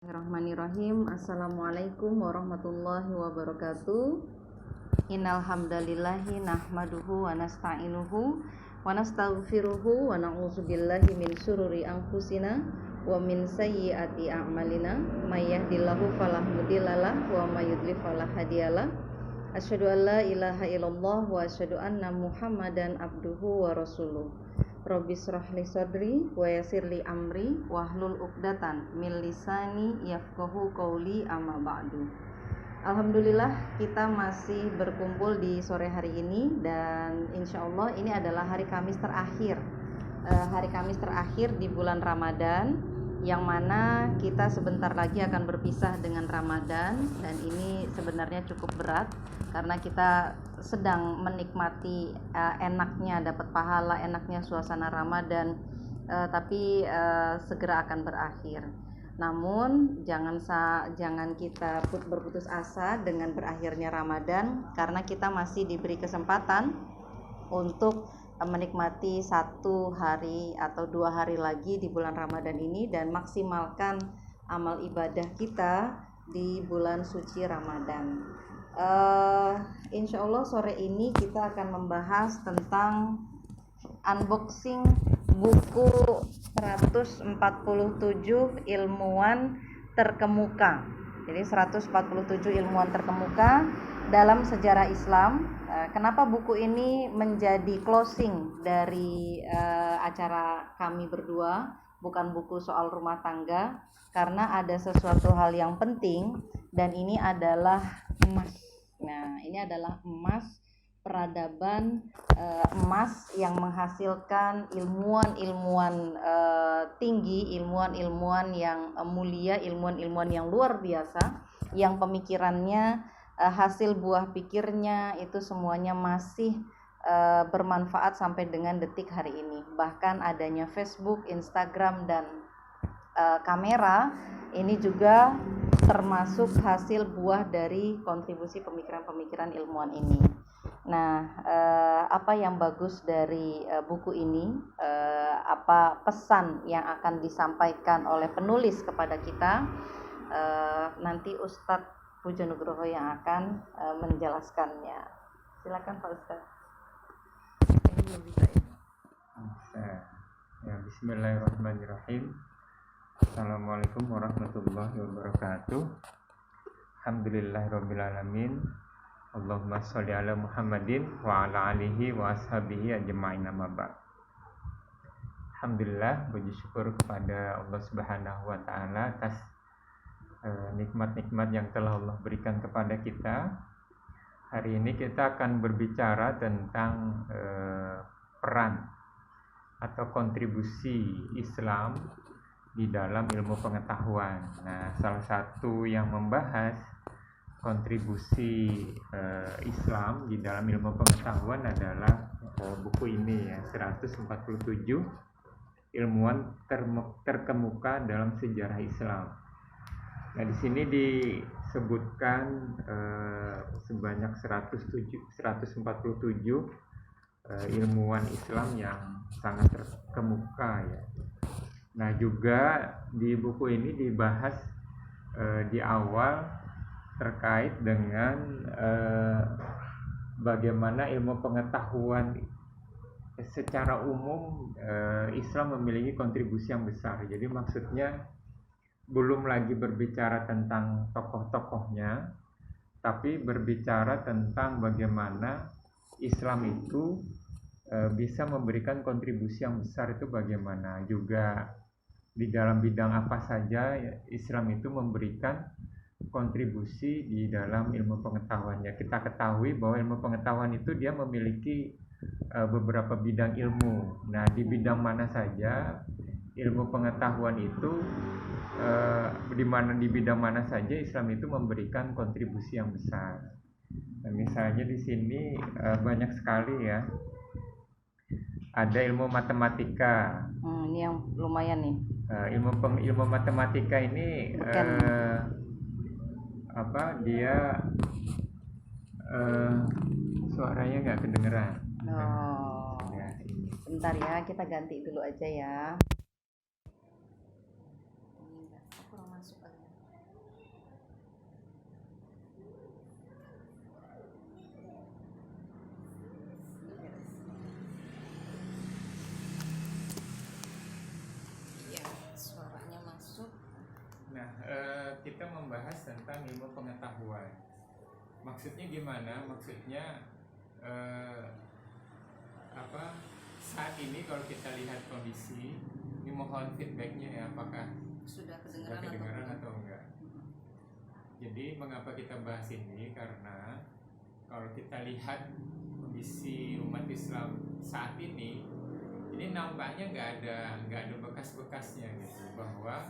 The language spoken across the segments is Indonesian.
Bismillahirrahmanirrahim. Assalamualaikum warahmatullahi wabarakatuh. Innal hamdalillahi nahmaduhu wa nasta'inuhu wa nastaghfiruhu wa na'udzubillahi min syururi anfusina wa min sayyiati a'malina. May yahdihillahu fala mudhillalah wa may yudlil fala hadiyalah. Asyhadu an la ilaha illallah wa asyhadu anna Muhammadan abduhu wa rasuluh. Rabbi shrah li sadri wa yassir li amri wahlul 'uqdatan min lisani yafqahu qawli amma ba'du. Alhamdulillah kita masih berkumpul di sore hari ini dan insya Allah ini adalah hari Kamis terakhir di bulan Ramadan, yang mana kita sebentar lagi akan berpisah dengan Ramadan. Dan ini sebenarnya cukup berat karena kita sedang menikmati enaknya dapat pahala, enaknya suasana Ramadan, tapi segera akan berakhir. Namun jangan kita berputus asa dengan berakhirnya Ramadan, karena kita masih diberi kesempatan untuk menikmati 1 hari atau 2 hari lagi di bulan Ramadan ini dan maksimalkan amal ibadah kita di bulan suci Ramadan. Insya Allah sore ini kita akan membahas tentang unboxing buku 147 ilmuwan terkemuka. Jadi 147 ilmuwan terkemuka dalam sejarah Islam. Kenapa buku ini menjadi closing dari acara kami berdua, bukan buku soal rumah tangga? Karena ada sesuatu hal yang penting, dan ini adalah emas. Nah, ini adalah emas, peradaban emas yang menghasilkan ilmuwan-ilmuwan tinggi, ilmuwan-ilmuwan yang mulia, ilmuwan-ilmuwan yang luar biasa, yang pemikirannya, hasil buah pikirnya itu semuanya masih bermanfaat sampai dengan detik hari ini. Bahkan adanya Facebook, Instagram, dan kamera ini juga termasuk hasil buah dari kontribusi pemikiran-pemikiran ilmuwan ini. Nah, apa yang bagus dari buku ini? Apa pesan yang akan disampaikan oleh penulis kepada kita? Nanti Ustadz Pujo Nugroho yang akan menjelaskannya. Silakan Pak Ustadz. Ini belum bisa ya. Bismillahirrahmanirrahim. Assalamualaikum warahmatullahi wabarakatuh. Alhamdulillahirabbil alamin. Allahumma sholli ala Muhammadin wa ala alihi wa ashabihi ajma'in, amma ba'd. Alhamdulillah, puji syukur kepada Allah Subhanahu wa taala atas nikmat-nikmat yang telah Allah berikan kepada kita. Hari ini kita akan berbicara tentang peran atau kontribusi Islam di dalam ilmu pengetahuan. Nah, salah satu yang membahas kontribusi Islam di dalam ilmu pengetahuan adalah buku ini ya, 147 ilmuwan terkemuka dalam sejarah Islam. Nah, di sini disebutkan sebanyak 147 ilmuwan Islam yang sangat terkemuka ya. Nah, juga di buku ini dibahas di awal terkait dengan bagaimana ilmu pengetahuan secara umum Islam memiliki kontribusi yang besar. Jadi maksudnya belum lagi berbicara tentang tokoh-tokohnya, tapi berbicara tentang bagaimana Islam itu bisa memberikan kontribusi yang besar itu bagaimana. Juga di dalam bidang apa saja Islam itu memberikan kontribusi di dalam ilmu pengetahuannya. Kita ketahui bahwa ilmu pengetahuan itu dia memiliki beberapa bidang ilmu. Nah, di bidang mana saja ilmu pengetahuan itu di bidang mana saja Islam itu memberikan kontribusi yang besar. Nah, misalnya di sini banyak sekali ya. Ada ilmu matematika. Ini yang lumayan nih. Ilmu matematika ini dia suaranya nggak kedengeran. Ya, bentar ya, kita ganti dulu aja ya. Kurang masuk aja. Nah, kita membahas tentang ilmu pengetahuan. Maksudnya gimana? Maksudnya saat ini kalau kita lihat kondisi ini, mohon feedbacknya ya, apakah Sudah sudah kedengaran atau enggak. Jadi mengapa kita bahas ini? Karena kalau kita lihat kondisi umat Islam saat ini nampaknya nggak ada bekas-bekasnya gitu, bahwa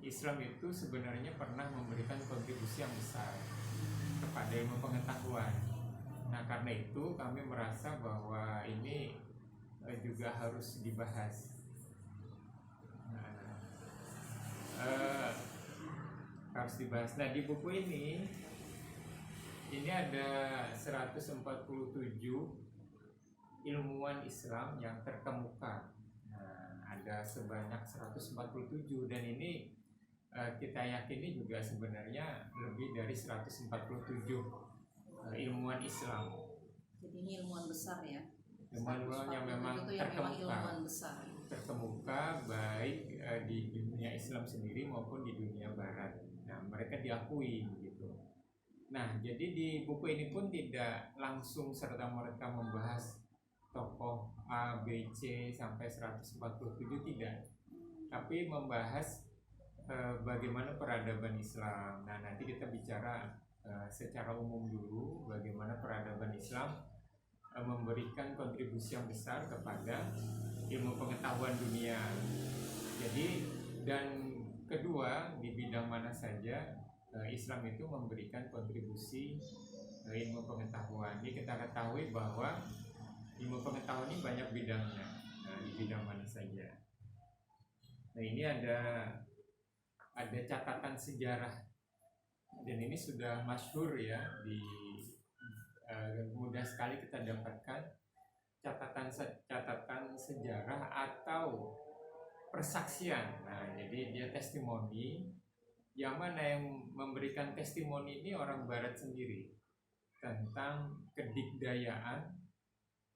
Islam itu sebenarnya pernah memberikan kontribusi yang besar kepada ilmu pengetahuan. Nah, karena itu kami merasa bahwa ini juga harus dibahas. Harus dibahas. Nah, di buku ini ada 147 ilmuwan Islam yang terkemuka. Nah, ada sebanyak 147, dan ini kita yakini juga sebenarnya lebih dari 147 ilmuwan Islam. Jadi ini ilmuwan besar ya. Ilmuwan yang memang terkemuka baik di dunia Islam sendiri maupun di dunia Barat. Nah, mereka diakui gitu. Nah, jadi di buku ini pun tidak langsung serta-merta membahas tokoh A, B, C sampai 147, tidak. Tapi membahas bagaimana peradaban Islam. Nah, nanti kita bicara secara umum dulu bagaimana peradaban Islam memberikan kontribusi yang besar kepada ilmu pengetahuan dunia. Jadi, dan kedua, di bidang mana saja Islam itu memberikan kontribusi ilmu pengetahuan. Ini kita ketahui bahwa ilmu pengetahuan ini banyak bidangnya. Nah, di bidang mana saja. Nah, ini ada catatan sejarah, dan ini sudah masyhur ya, mudah sekali kita dapatkan catatan sejarah atau persaksian. Nah, jadi dia testimoni, yang mana yang memberikan testimoni ini orang Barat sendiri tentang kedikdayaan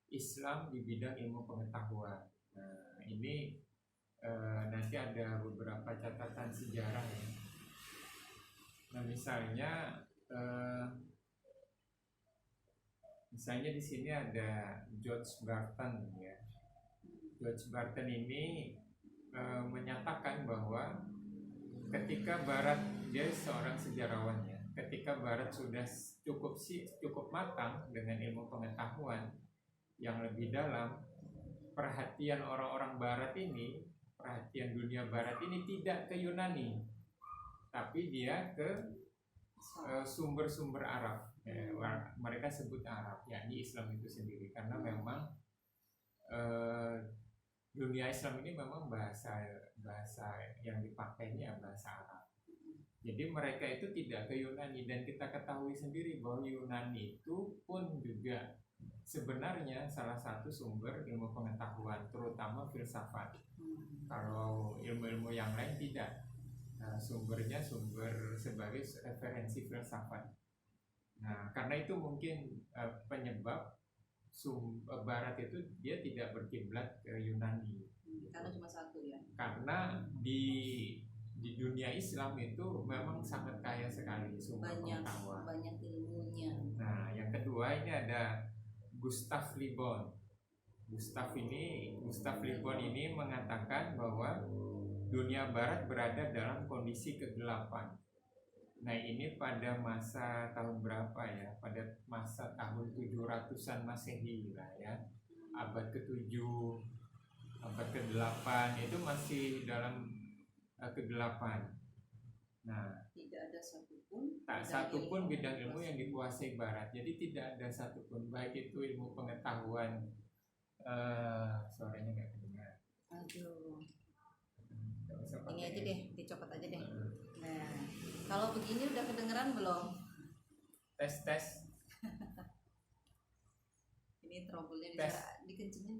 Islam di bidang ilmu pengetahuan. Nah, ini nanti ada beberapa catatan sejarah ya. Nah, misalnya di sini ada George Barton ya. George Barton ini menyatakan bahwa ketika Barat, dia seorang sejarawan ya, ketika Barat sudah cukup matang dengan ilmu pengetahuan yang lebih dalam, perhatian orang-orang Barat ini, perhatian dunia Barat ini tidak ke Yunani, tapi dia ke sumber-sumber Arab. Mereka sebut Arab, yakni Islam itu sendiri, karena memang dunia Islam ini memang bahasa yang dipakainya bahasa Arab. Jadi mereka itu tidak ke Yunani, dan kita ketahui sendiri bahwa Yunani itu pun juga sebenarnya salah satu sumber ilmu pengetahuan, terutama filsafat. Kalau ilmu-ilmu yang lain tidak. Sumbernya sebagai referensi filsafat. Nah, karena itu mungkin penyebab Barat itu dia tidak berkiblat ke Yunani. Karena cuma satu ya. Karena di dunia Islam itu memang sangat kaya sekali sumber pengetahuan. Banyak ilmunya. Nah, yang kedua ini ada Gustav Le Bon. Gustav Le Bon ini mengatakan bahwa dunia Barat berada dalam kondisi kegelapan. Nah, ini pada masa tahun berapa ya? Pada masa tahun 700-an Masehi lah ya. Abad ke-7, abad ke-8 itu masih dalam kegelapan. Nah, tidak ada satupun satupun bidang ilmu yang dikuasai Barat. Jadi tidak ada satupun, baik itu ilmu pengetahuan. Suaranya nggak kedengar. Aduh. Ini aja deh, dicopot aja deh. Nah, kalau begini udah kedengeran belum? Tes. Ini trouble-nya bisa dikencengin.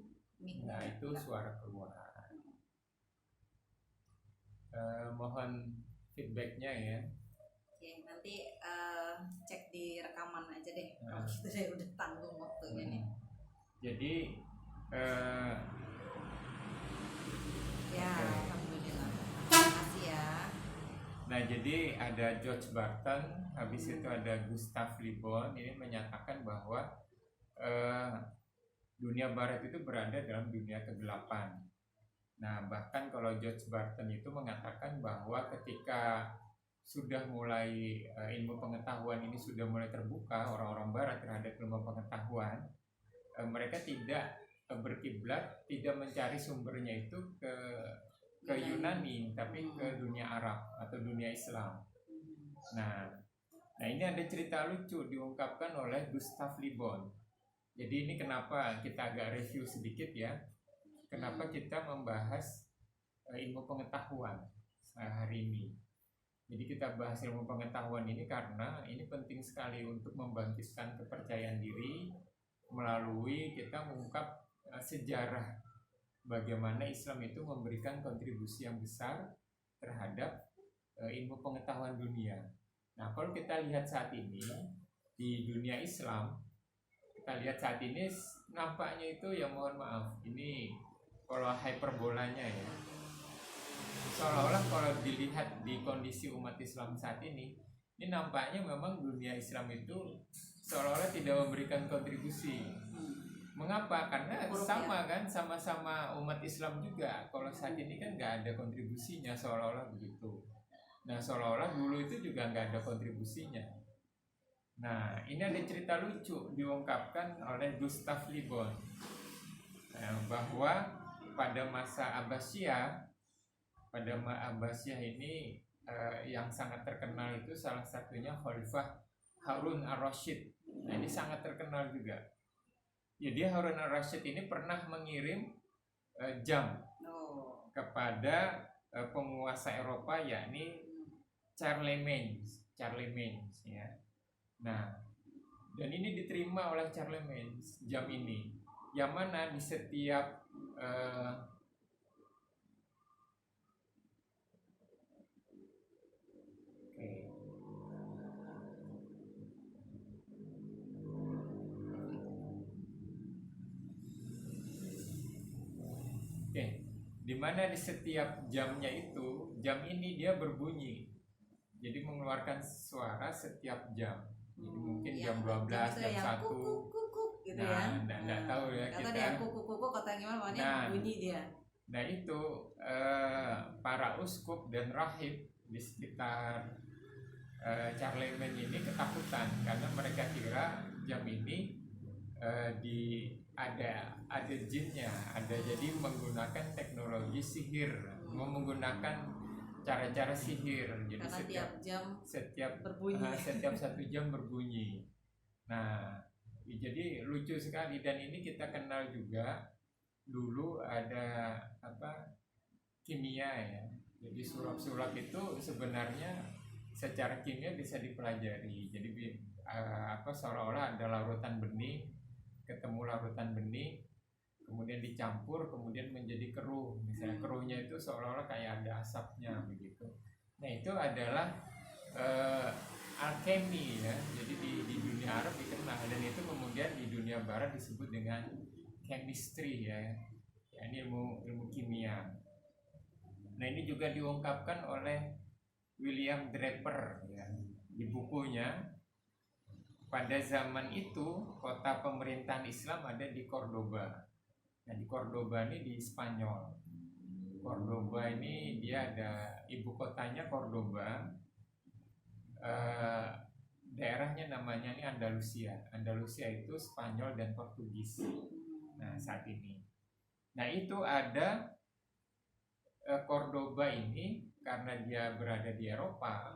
Nah, itu suara keluar. Mohon feedbacknya ya. Oke, nanti cek di rekaman aja deh. Kalau gitu saya udah tanggung waktunya nih. Jadi ya, alhamdulillah. Terima kasih Nah, jadi ada George Barton, habis itu ada Gustav Le Bon. Ini menyatakan bahwa dunia barat itu berada dalam dunia kegelapan. Nah, bahkan kalau George Barton itu mengatakan bahwa ketika sudah mulai ilmu pengetahuan ini sudah mulai terbuka, orang-orang barat terhadap ilmu pengetahuan, mereka tidak berkiblat, tidak mencari sumbernya itu ke Yunani, tapi ke dunia Arab atau dunia Islam. Nah ini ada cerita lucu diungkapkan oleh Gustav Le Bon. Jadi ini kenapa kita agak review sedikit ya, kenapa kita membahas ilmu pengetahuan hari ini. Jadi kita bahas ilmu pengetahuan ini karena ini penting sekali untuk membangkitkan kepercayaan diri melalui kita mengungkap sejarah bagaimana Islam itu memberikan kontribusi yang besar terhadap ilmu pengetahuan dunia. Nah, kalau kita lihat saat ini di dunia Islam, kita lihat saat ini nampaknya itu ya mohon maaf, ini kalau hyperbolanya ya, seolah-olah kalau dilihat di kondisi umat Islam saat ini nampaknya memang dunia Islam itu seolah-olah tidak memberikan kontribusi. Mengapa? Karena sama kan, sama-sama umat Islam juga. Kalau saat ini kan nggak ada kontribusinya, seolah-olah begitu. Nah, seolah-olah dulu itu juga nggak ada kontribusinya. Nah, ini ada cerita lucu diungkapkan oleh Gustav Le Bon, bahwa pada masa Abbasiyah, ini yang sangat terkenal itu salah satunya Khalifah Harun ar-Rasyid. Nah, ini sangat terkenal juga. Jadi Harun ar-Rasyid ini pernah mengirim jam kepada penguasa Eropa, yakni Charlemagne ya. Nah, dan ini diterima oleh Charlemagne jam ini, yang mana di setiap dimana di setiap jamnya itu, jam ini dia berbunyi, jadi mengeluarkan suara setiap jam. Jadi mungkin jam 12, jam 1 gitu ya. Nggak tahu ya kata kita. Dia kuku-kuku kata gimana makanya bunyi dia. Nah itu para uskup dan rahib di sekitar Charlemagne ini ketakutan karena mereka kira jam ini ada jinnya, jadi menggunakan teknologi sihir, menggunakan cara-cara sihir. Jadi karena setiap berbunyi. Setiap 1 jam berbunyi. Nah, jadi lucu sekali, dan ini kita kenal juga dulu ada kimia ya. Jadi sulap-sulap itu sebenarnya secara kimia bisa dipelajari. Jadi seolah-olah ada larutan benih, ketemu larutan benih, kemudian dicampur, kemudian menjadi keruh. Misalnya keruhnya itu seolah-olah kayak ada asapnya begitu. Nah itu adalah alkemi ya. Jadi di dunia Arab dikenal, dan itu kemudian di dunia Barat disebut dengan chemistry ya. Ini ilmu kimia. Nah ini juga diungkapkan oleh William Draper ya, di bukunya. Pada zaman itu kota pemerintahan Islam ada di Cordoba. Nah di Cordoba ini di Spanyol. Cordoba ini dia ada ibu kotanya Cordoba. Daerahnya namanya ini Andalusia. Andalusia itu Spanyol dan Portugis. Nah saat ini. Nah itu ada Cordoba ini karena dia berada di Eropa.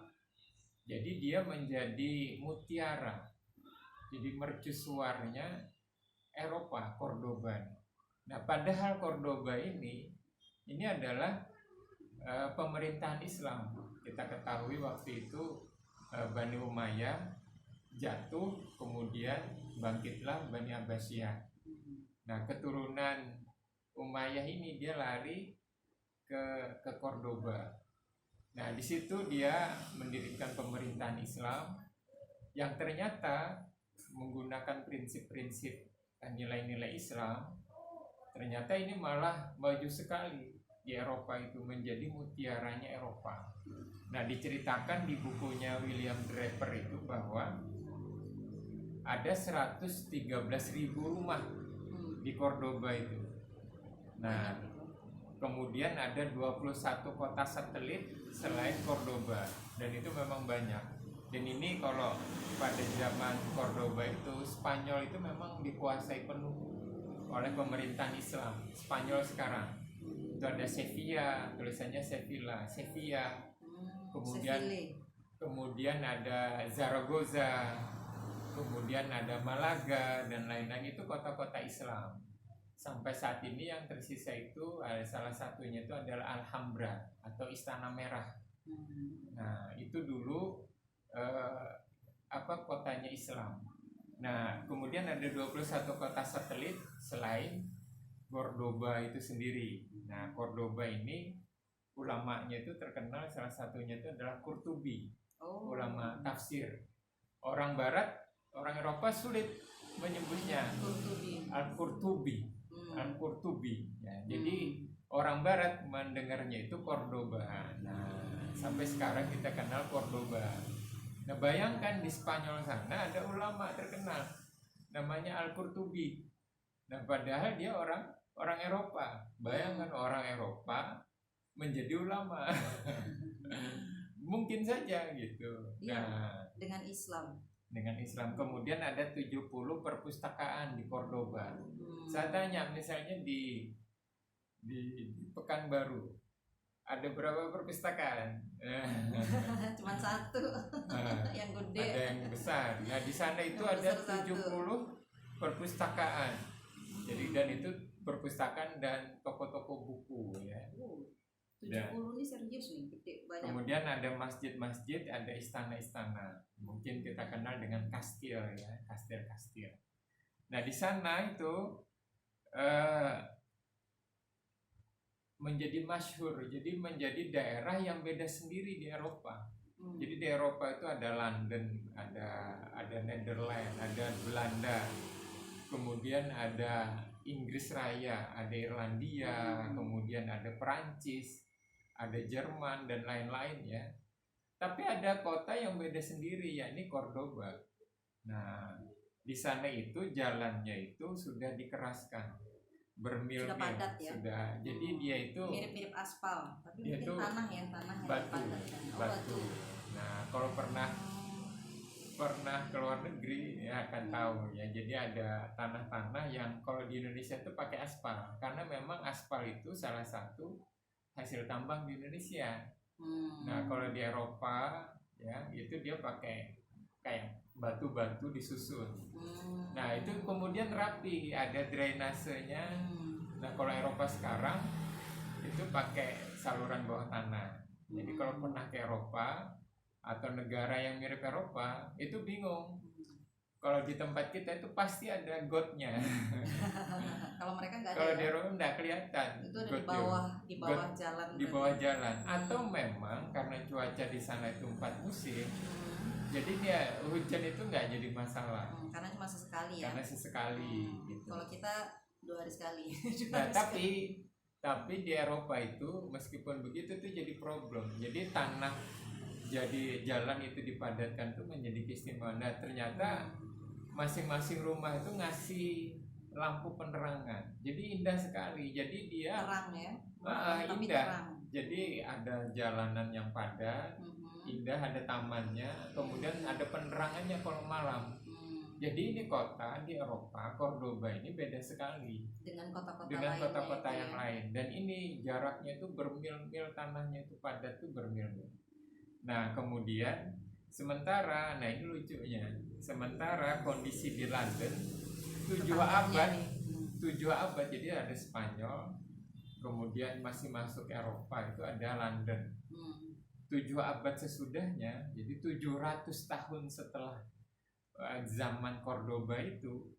Jadi dia menjadi mutiara. Jadi mercusuarnya Eropa, Cordoba. Nah, padahal Cordoba ini adalah pemerintahan Islam. Kita ketahui waktu itu Bani Umayyah jatuh, kemudian bangkitlah Bani Abbasiyah. Nah, keturunan Umayyah ini dia lari ke Cordoba. Nah, di situ dia mendirikan pemerintahan Islam yang ternyata menggunakan prinsip-prinsip dan nilai-nilai Islam. Ternyata ini malah maju sekali. di Eropa itu menjadi mutiaranya Eropa. Nah, diceritakan di bukunya William Draper itu bahwa ada 113.000 rumah di Cordoba itu. Nah, kemudian ada 21 kota satelit selain Cordoba, dan itu memang banyak. Dan ini kalau pada zaman Cordoba itu Spanyol itu memang dikuasai penuh oleh pemerintahan Islam. Spanyol sekarang itu ada Sevilla, tulisannya Sevilla. Kemudian ada Zaragoza, kemudian ada Malaga dan lain-lain, itu kota-kota Islam. Sampai saat ini yang tersisa itu salah satunya itu adalah Alhambra atau Istana Merah. Nah, itu dulu kotanya Islam. Nah, kemudian ada 21 kota satelit selain Cordoba itu sendiri. Nah, Cordoba ini ulamanya itu terkenal, salah satunya itu adalah Qurtubi, ulama tafsir. Orang Barat, orang Eropa sulit menyebutnya Al-Qurtubi. Ya, jadi orang Barat mendengarnya itu Cordoba. Nah, sampai sekarang kita kenal Cordoba. Nah, bayangkan di Spanyol sana ada ulama terkenal namanya Al-Qurtubi. Nah, padahal dia orang Eropa. Bayangkan orang Eropa menjadi ulama. Mungkin saja gitu. Nah, dengan Islam. Kemudian ada 70 perpustakaan di Cordoba. Saya tanya misalnya di Pekanbaru ada berapa perpustakaan? Cuma satu. Yang gede. Ada yang besar. Nah, di sana itu ada 70 perpustakaan. Jadi dan itu perpustakaan dan toko-toko buku ya. 70 ini serius nih, gede banyak. Kemudian ada masjid-masjid, ada istana-istana. Mungkin kita kenal dengan kastil ya, kastil-kastil. Nah, di sana itu menjadi masyhur, jadi menjadi daerah yang beda sendiri di Eropa. Jadi di Eropa itu ada London, ada Netherlands, ada Belanda, kemudian ada Inggris Raya, ada Irlandia, kemudian ada Perancis, ada Jerman dan lain-lain ya. Tapi ada kota yang beda sendiri, yakni Cordoba. Nah, di sana itu jalannya itu sudah dikeraskan, bermil-mil sudah padat ya. Sudah. Jadi dia itu mirip-mirip aspal, tapi dia mungkin tanah yang batu. padat kan. Batu. Nah, kalau pernah ke luar negeri ya akan tahu ya. Jadi ada tanah-tanah yang kalau di Indonesia itu pakai aspal, karena memang aspal itu salah satu hasil tambang di Indonesia. Nah, kalau di Eropa ya itu dia pakai kayak batu-batu disusun. Nah, itu kemudian rapi, ada drainasenya. Nah, kalau Eropa sekarang itu pakai saluran bawah tanah. Jadi kalau pernah ke Eropa atau negara yang mirip Eropa itu bingung. Kalau di tempat kita itu pasti ada gotnya. Kalau mereka nggak ada. Kalau di Eropa nggak kelihatan. Itu ada di bawah jalan. Di bawah jalan. Atau memang karena cuaca di sana itu 4 musim, jadi dia hujan itu nggak jadi masalah. Karena cuma sesekali ya. Karena sesekali. Gitu. Kalau kita 2 hari sekali. Nah, tapi di Eropa itu meskipun begitu itu jadi problem. Jadi jadi jalan itu dipadatkan tuh menjadi keistimewaan. Nah, ternyata masing-masing rumah itu ngasih lampu penerangan. Jadi indah sekali. Jadi dia terang ya. Indah. Terang. Jadi ada jalanan yang padat, indah, ada tamannya, kemudian ada penerangannya kalau malam. Jadi ini kota di Eropa, Cordoba ini beda sekali dengan kota-kota yang lain. Dan ini jaraknya itu bermil-mil, tanahnya itu padat tuh bermil-mil. Nah, kemudian sementara, nah ini lucunya, sementara kondisi di London 7 abad, jadi ada Spanyol, kemudian masih masuk Eropa itu ada London. 7 abad sesudahnya, jadi 700 tahun setelah zaman Cordoba itu,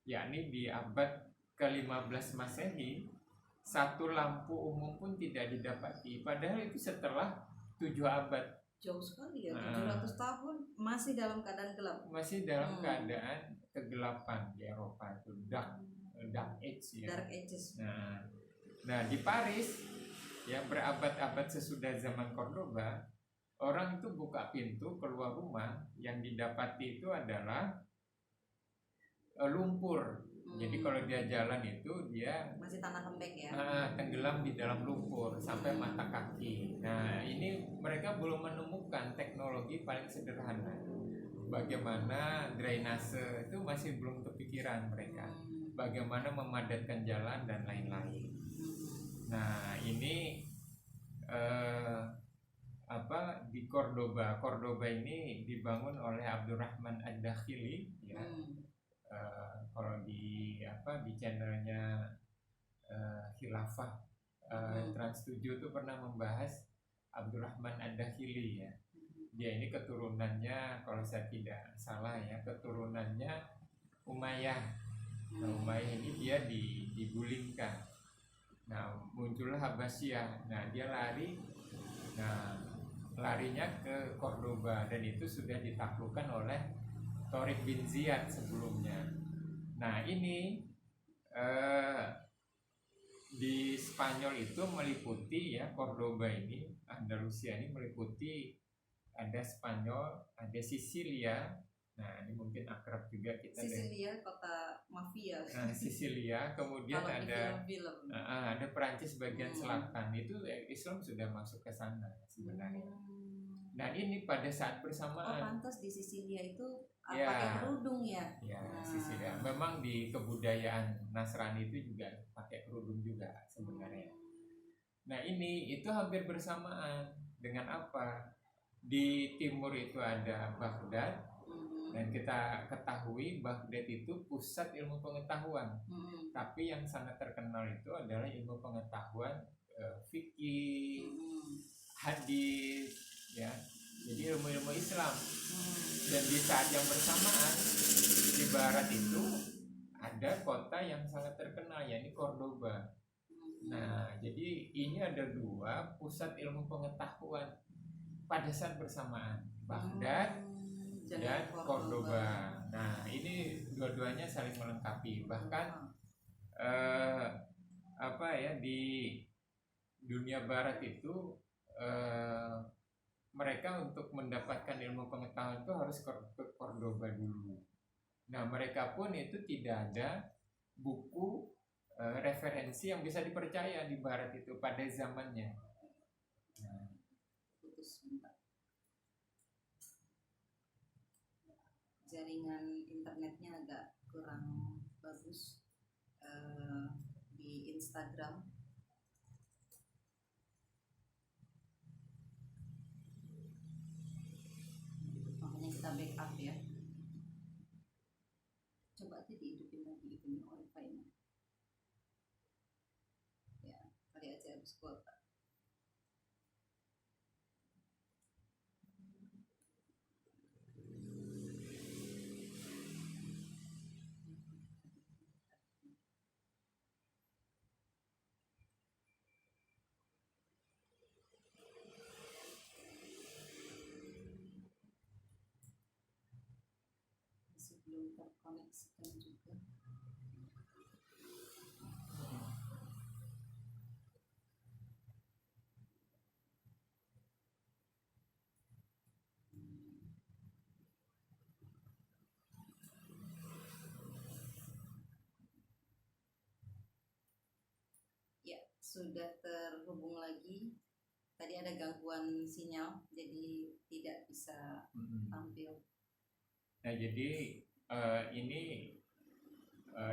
yakni di abad ke-15 Masehi, satu lampu umum pun tidak didapati. Padahal itu setelah 7 abad. Jauh sekali ya, 700 tahun masih dalam keadaan gelap. Masih dalam keadaan kegelapan di Eropa itu, dark age ya. Dark ages. Nah, di Paris ya berabad-abad sesudah zaman Cordoba, orang itu buka pintu keluar rumah, yang didapati itu adalah lumpur. Jadi kalau dia jalan itu dia Masih tanah lembek ya. tenggelam di dalam lumpur sampai mata kaki. Nah, ini mereka belum menemukan teknologi paling sederhana. Bagaimana drainase itu masih belum kepikiran mereka. Bagaimana memadatkan jalan dan lain-lain. Nah, ini di Cordoba. Cordoba ini dibangun oleh Abdurrahman Ad-Dakhili, ya. Kalau di channelnya Khilafah Trans 7 itu pernah membahas Abdurrahman Ad-Dakhili, ya. Dia ini keturunannya, kalau saya tidak salah ya, keturunannya Umayyah. Nah, Umayyah ini dia digulingkan. Nah, muncullah Habasyah. Nah, dia lari. Nah, larinya ke Cordoba, dan itu sudah ditaklukkan oleh Tariq bin Ziyad sebelumnya. Nah, ini di Spanyol itu meliputi, ya, Cordoba ini, Andalusia ini meliputi ada Spanyol, ada Sisilia. Nah, ini mungkin akrab juga kita. Sisilia kota mafia. Nah, Sisilia, kemudian ada ada Perancis bagian selatan. Itu Islam sudah masuk ke sana sebenarnya. Nah, ini pada saat bersamaan. Pantas di Sisilia itu pakai kerudung ya. Ya, Sisilia. Memang di kebudayaan Nasrani itu juga pakai kerudung juga sebenarnya. Nah, ini itu hampir bersamaan dengan apa? Di timur itu ada Baghdad. Dan kita ketahui Baghdad itu pusat ilmu pengetahuan. Tapi yang sangat terkenal itu adalah ilmu pengetahuan fikih, hadis, ya. Jadi ilmu-ilmu Islam. Dan di saat yang bersamaan di barat itu ada kota yang sangat terkenal, yakni Cordoba. Nah, jadi ini ada dua pusat ilmu pengetahuan pada saat bersamaan, Baghdad dan Cordoba. Nah, ini dua-duanya saling melengkapi. Bahkan di dunia barat itu mereka untuk mendapatkan ilmu pengetahuan itu harus ke Cordoba dulu. Nah, mereka pun itu tidak ada buku referensi yang bisa dipercaya di barat itu pada zamannya. Nah, jaringan internetnya agak kurang bagus di Instagram. Makanya kita backup ya. Coba aja dihidupin lagi ini wifi-nya. Ya, kali aja habis kuota. Sebelum terkoneksikan juga. Ya, sudah terhubung lagi. Tadi ada gangguan sinyal, jadi tidak bisa tampil. Nah, jadi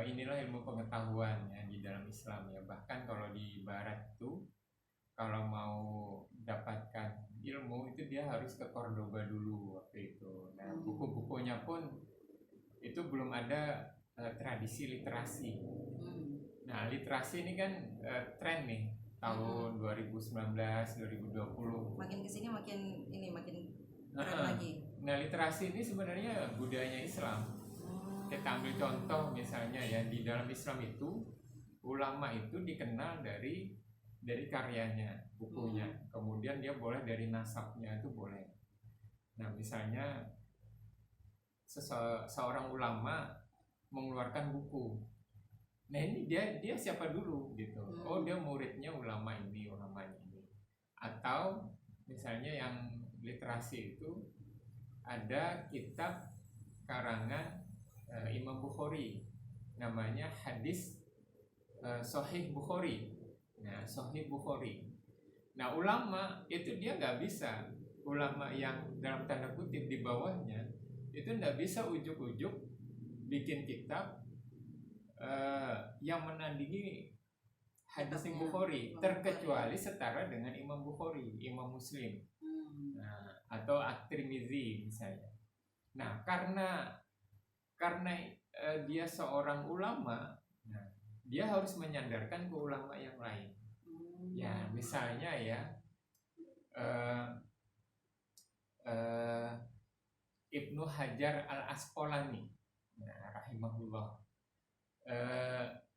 inilah ilmu pengetahuan ya di dalam Islam ya. Bahkan kalau di Barat itu kalau mau dapatkan ilmu itu dia harus ke Cordoba dulu waktu itu. Nah, buku-bukunya pun itu belum ada tradisi literasi. Nah, literasi ini kan tren nih tahun 2019, 2020. Makin kesini makin tren lagi. Nah, literasi ini sebenarnya budayanya Islam. Kita ambil contoh misalnya ya, di dalam Islam itu ulama itu dikenal dari karyanya, bukunya. Kemudian dia boleh dari nasabnya, itu boleh. Nah, misalnya seorang ulama mengeluarkan buku. Nah, ini dia siapa dulu gitu. Oh, dia muridnya ulama ini, ulama ini. Atau misalnya yang literasi itu ada kitab karangan Imam Bukhari, namanya hadis Sahih Bukhari. Nah, Sahih Bukhari. Nah, ulama itu dia nggak bisa, ulama yang dalam tanda kutip di bawahnya itu nggak bisa ujuk-ujuk bikin kitab yang menandingi hadis Bukhari, terkecuali setara dengan Imam Bukhari, Imam Muslim, nah, atau At-Tirmidzi misalnya. Nah, karena dia seorang ulama, nah, dia harus menyandarkan ke ulama yang lain. Ya, misalnya ya, Ibnu Hajar Al-Asqalani, nah, rahimahullah.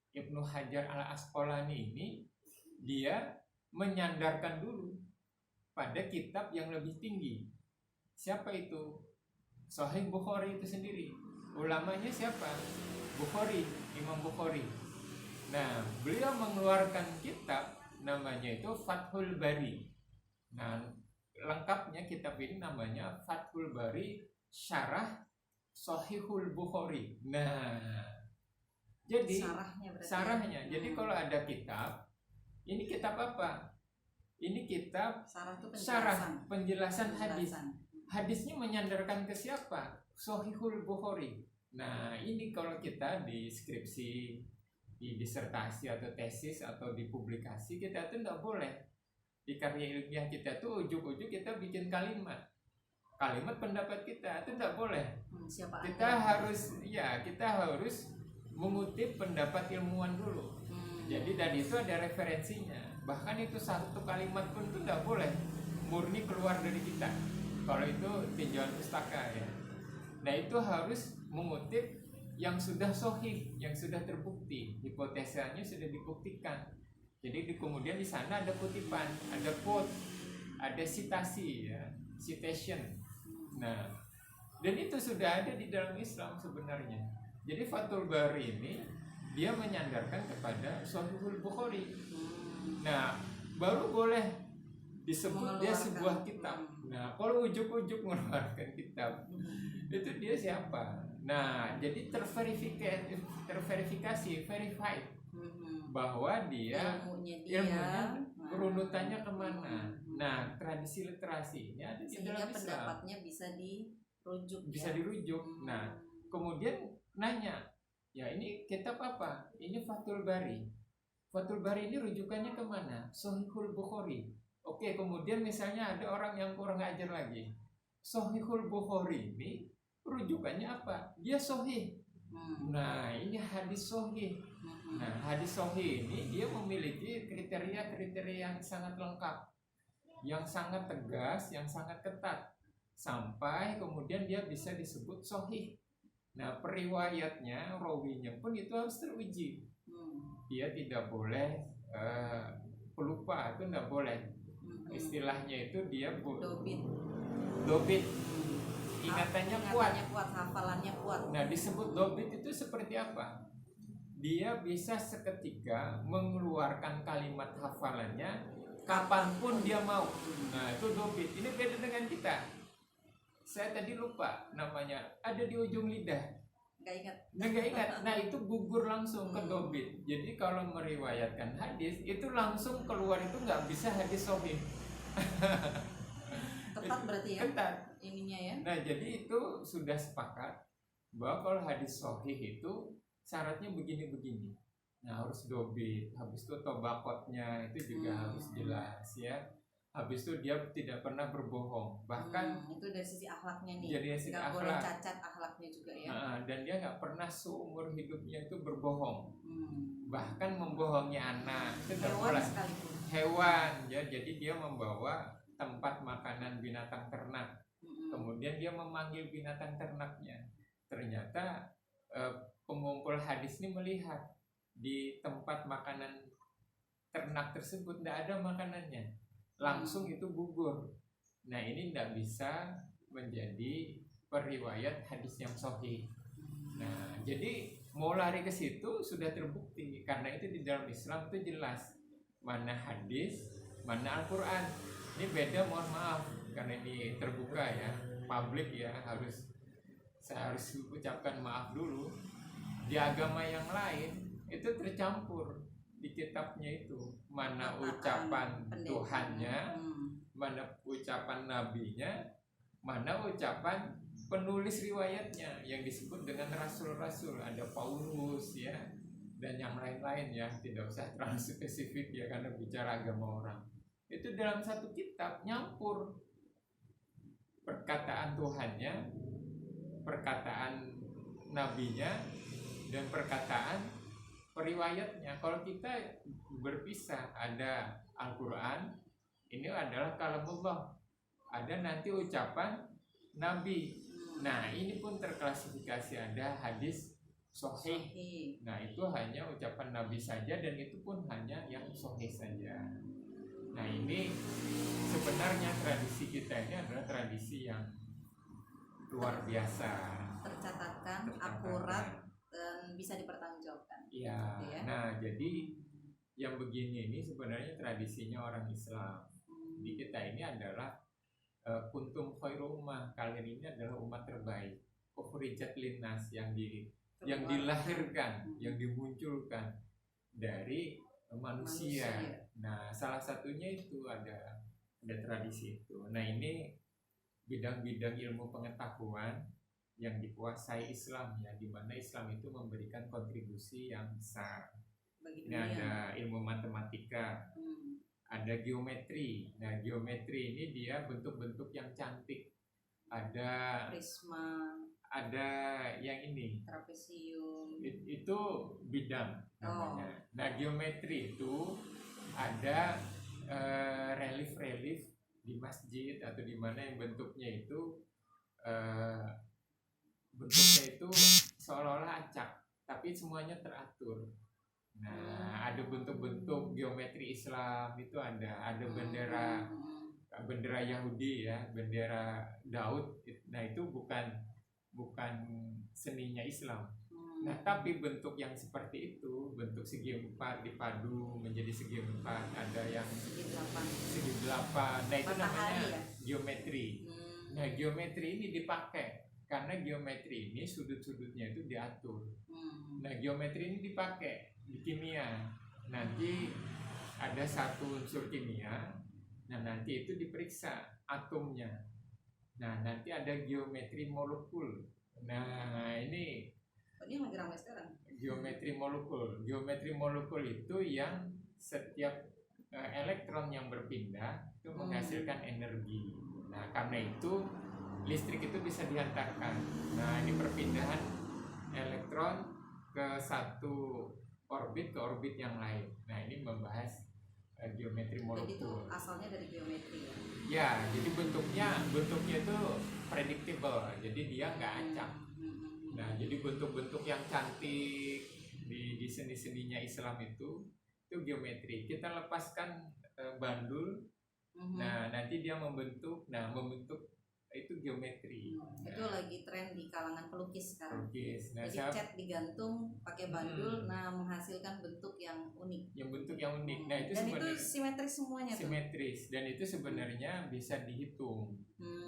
Ibnu Hajar Al-Asqalani ini dia menyandarkan dulu pada kitab yang lebih tinggi. Siapa itu? Sahih Bukhari itu sendiri. Ulamanya siapa? Bukhari, Imam Bukhari. Nah, beliau mengeluarkan kitab namanya itu Fathul Bari. Nah, lengkapnya kitab ini namanya Fathul Bari Syarah Sahihul Bukhari. Nah, jadi sarahnya. Jadi kalau ada kitab, ini kitab apa? Ini kitab syarah penjelasan hadis. Hadisnya menyandarkan ke siapa? Sahihul Bukhari. Nah, ini kalau kita di skripsi, di disertasi atau tesis atau di publikasi, kita tuh nggak boleh di karya ilmiah kita tuh ujuk-ujuk kita bikin kalimat pendapat kita itu nggak boleh. Kita harus mengutip pendapat ilmuwan dulu. Jadi dari itu ada referensinya. Bahkan itu satu kalimat pun itu nggak boleh murni keluar dari kita. Kalau itu tinjauan pustaka ya. Nah, itu harus mengutip yang sudah sahih, yang sudah terbukti, hipotesanya sudah dibuktikan. Jadi kemudian di sana ada kutipan, ada quote, ada citasi ya, citation. Nah, dan itu sudah ada di dalam Islam sebenarnya. Jadi Fathul Bari ini dia menyandarkan kepada Sahihul Bukhari. Nah, baru boleh disebut dia sebuah kitab. Nah, kalau ujuk-ujuk mengeluarkan kitab, itu dia siapa? Nah, jadi terverifikasi, verified bahwa dia ilmunya runutannya kemana. Nah, tradisi literasinya ada di dalam Islam. Pendapatnya bisa dirujuk. Nah, kemudian nanya, ya ini kitab apa? Ini Fathul Bari. Fathul Bari ini rujukannya kemana? Sahihul Bukhari. Oke, kemudian misalnya ada orang yang kurang ajar lagi. Sahihul Bukhari ini rujukannya apa? Dia sahih. Nah, ini hadis sahih. Nah, hadis sahih ini dia memiliki kriteria-kriteria yang sangat lengkap, yang sangat tegas, yang sangat ketat, sampai kemudian dia bisa disebut sahih. Nah, periwayatnya, rawinya pun itu harus teruji. Dia tidak boleh pelupa, itu tidak boleh. Istilahnya itu dia dobit. Ingatannya kuat, hafalannya kuat. Nah, disebut dobit itu seperti apa? Dia bisa seketika mengeluarkan kalimat hafalannya kapanpun dia mau. Nah, itu dobit. Ini beda dengan kita. Saya tadi lupa namanya, ada di ujung lidah. Nggak ingat. Nah, itu gugur langsung ke dobit. Jadi kalau meriwayatkan hadis itu langsung keluar, itu nggak bisa hadis sahih. Ketat berarti ya? Ketat ininya ya. Nah, jadi itu sudah sepakat bahwa kalau hadis sahih itu syaratnya begini-begini. Nah, harus dobit. Habis itu tobakotnya itu juga harus jelas ya. Habis itu dia tidak pernah berbohong. Bahkan itu dari sisi akhlaknya nih. Jadi sisi akhlak. Boleh cacat akhlaknya juga ya. Dan dia nggak pernah seumur hidupnya itu berbohong. Bahkan membohongi anak, itu hewan sekalipun. Hewan ya. Jadi dia membawa tempat makanan binatang ternak. Kemudian dia memanggil binatang ternaknya. Ternyata pengumpul hadis ini melihat di tempat makanan ternak tersebut tidak ada makanannya, langsung itu gugur. Nah, ini tidak bisa menjadi periwayat hadis yang sahih. Nah, jadi mau lari ke situ sudah terbukti, karena itu di dalam Islam itu jelas mana hadis, mana Al-Quran. Ini beda, mohon maaf karena ini terbuka ya, publik ya, saya harus ucapkan maaf dulu. Di agama yang lain itu tercampur di kitabnya itu, mana ucapan Tuhannya, mana ucapan nabinya, mana ucapan penulis riwayatnya yang disebut dengan rasul-rasul. Ada Paulus ya, dan yang lain-lain ya, tidak usah terlalu spesifik ya karena bicara agama orang. Itu dalam satu kitab nyampur perkataan Tuhannya, perkataan nabinya, dan perkataan periwayatnya. Kalau kita berpisah, ada Al-Quran, ini adalah kalamullah, ada nanti ucapan nabi. Nah ini pun terklasifikasi, ada hadis sahih. Nah itu hanya ucapan nabi saja, dan itu pun hanya yang sahih saja. Nah ini sebenarnya tradisi kita ini adalah tradisi yang luar biasa, tercatatkan, akurat, dan bisa dipertanggungjawabkan. Iya. Ya. Nah jadi yang begini ini sebenarnya tradisinya orang Islam. Di kita ini adalah kuntum khairu ummah, kalian ini adalah umat terbaik, ukhrijat linnas, yang dilahirkan, yang dimunculkan dari manusia. Nah salah satunya itu ada tradisi itu. Nah ini bidang-bidang ilmu pengetahuan yang dikuasai Islam ya, di mana Islam itu memberikan kontribusi yang besar. Ini ada ilmu matematika, ada geometri. Nah geometri ini dia bentuk-bentuk yang cantik. Ada prisma, ada yang ini trapesium, itu bidang namanya. Nah geometri itu ada relief-relief di masjid atau di mana yang bentuknya itu seolah-olah acak, tapi semuanya teratur. Nah ada bentuk-bentuk geometri Islam itu ada bendera Yahudi ya, bendera Daud. Nah itu bukan seninya Islam. Nah tapi bentuk yang seperti itu, bentuk segi empat dipadu menjadi segi empat, ada yang segi delapan. Nah itu namanya geometri. Nah geometri ini dipakai karena geometri ini sudut-sudutnya itu diatur. Nah geometri ini dipakai di kimia. Nanti ada satu unsur kimia, nah nanti itu diperiksa atomnya. Nah nanti ada geometri molekul. Nah ini lagi ramai sekarang. Geometri molekul itu yang setiap elektron yang berpindah itu menghasilkan energi. Nah karena itu listrik itu bisa dihantarkan. Nah ini perpindahan elektron ke satu orbit ke orbit yang lain. Nah ini membahas geometri molekul. Jadi itu asalnya dari geometri ya? Ya, jadi bentuknya itu predictable. Jadi dia nggak acak. Nah jadi bentuk-bentuk yang cantik di seni-seninya Islam itu geometri. Kita lepaskan bandul. Nah nanti dia membentuk itu geometri. Itu lagi tren di kalangan pelukis sekarang. Nah, jadi cat digantung pakai bandul, menghasilkan bentuk yang unik. Nah itu dan itu simetris semuanya. Simetris dan itu sebenarnya bisa dihitung.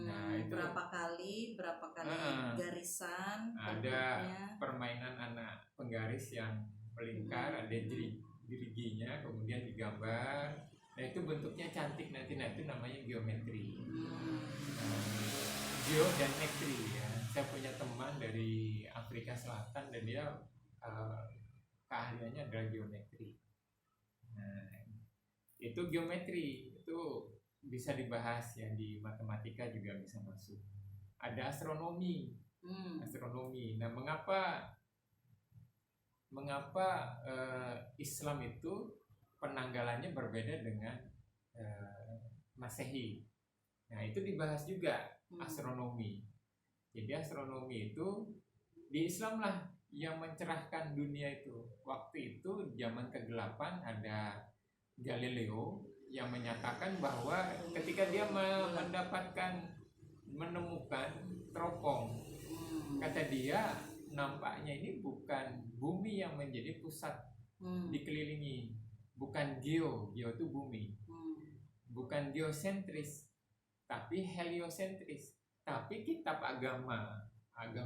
Nah itu berapa kali garisan. Ada bentuknya. Permainan anak penggaris yang melingkar, ada diriginya, kemudian digambar. Nah itu bentuknya cantik nanti. Nah itu namanya geometri. Geo dan metri ya. Saya punya teman dari Afrika Selatan dan dia keahliannya adalah geometri. Nah itu geometri itu bisa dibahas ya, di matematika juga bisa masuk. Ada astronomi. Nah mengapa Islam itu penanggalannya berbeda dengan Masehi? Nah itu dibahas juga astronomi. Jadi astronomi itu di Islam lah yang mencerahkan dunia itu. Waktu itu zaman kegelapan ada Galileo yang menyatakan bahwa ketika dia menemukan teropong, kata dia nampaknya ini bukan bumi yang menjadi pusat dikelilingi, bukan geo itu bumi. bukan geosentris, tapi heliosentris. Tapi kitab agama